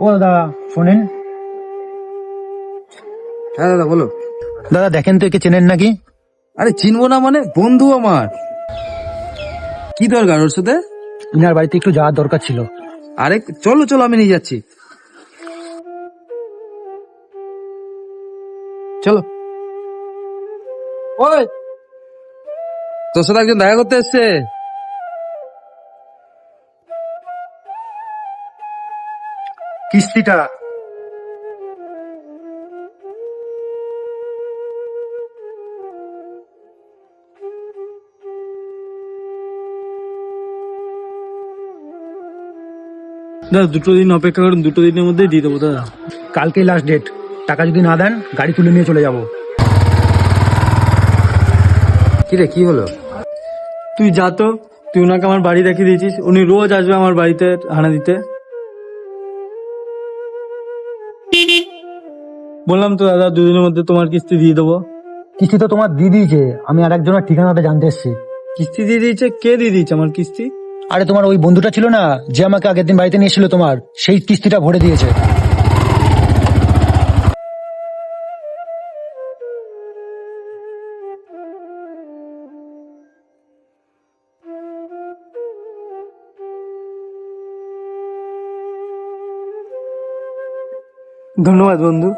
ও দাদা, শোনেন। হ্যাঁ দাদা বলো। দাদা দেখেন তো, একে চেনেন নাকি? আরে চিনবো না মানে, বন্ধু আমার। কি দরকার ওর সাথে? ইনার বাড়িতে একটু যাওয়ার দরকার ছিল। আরে চলো চলো, আমি নিয়ে যাচ্ছি, চলো। ওই, তোর সাথে একজন দেখা করতে এসছে। কিস্তিটা দাদা 2 দিন অপেক্ষা করুন, 2 দিনের মধ্যেই দিয়ে দেবো দাদা। কালকেই লাস্ট ডেট। টাকা যদি না দেন, গাড়ি তুলে নিয়ে চলে যাব। কি রে, কি হলো? তুই যা তো, তুই ওনাকে আমার বাড়ি দেখিয়ে দিয়েছিস, উনি রোজ আসবে আমার বাড়িতে হানা দিতে। বললাম তো দাদা, 2 দিনের মধ্যে তোমার কিস্তি দিয়ে দেবো। কিস্তি তো তোমার দিয়ে দিয়েছে, আমি আর একজনের ঠিকানাটা জানতে এসেছি। কিস্তি দিয়ে দিয়েছে? কে দিয়ে দিয়েছে আমার কিস্তি? আরে তোমার ওই বন্ধুটা ছিল না, যে আমাকে আগের দিন বাড়িতে নিয়ে এসেছিল, তোমার সেই কিস্তিটা ভরে দিয়েছে। ধন্যবাদ বন্ধু।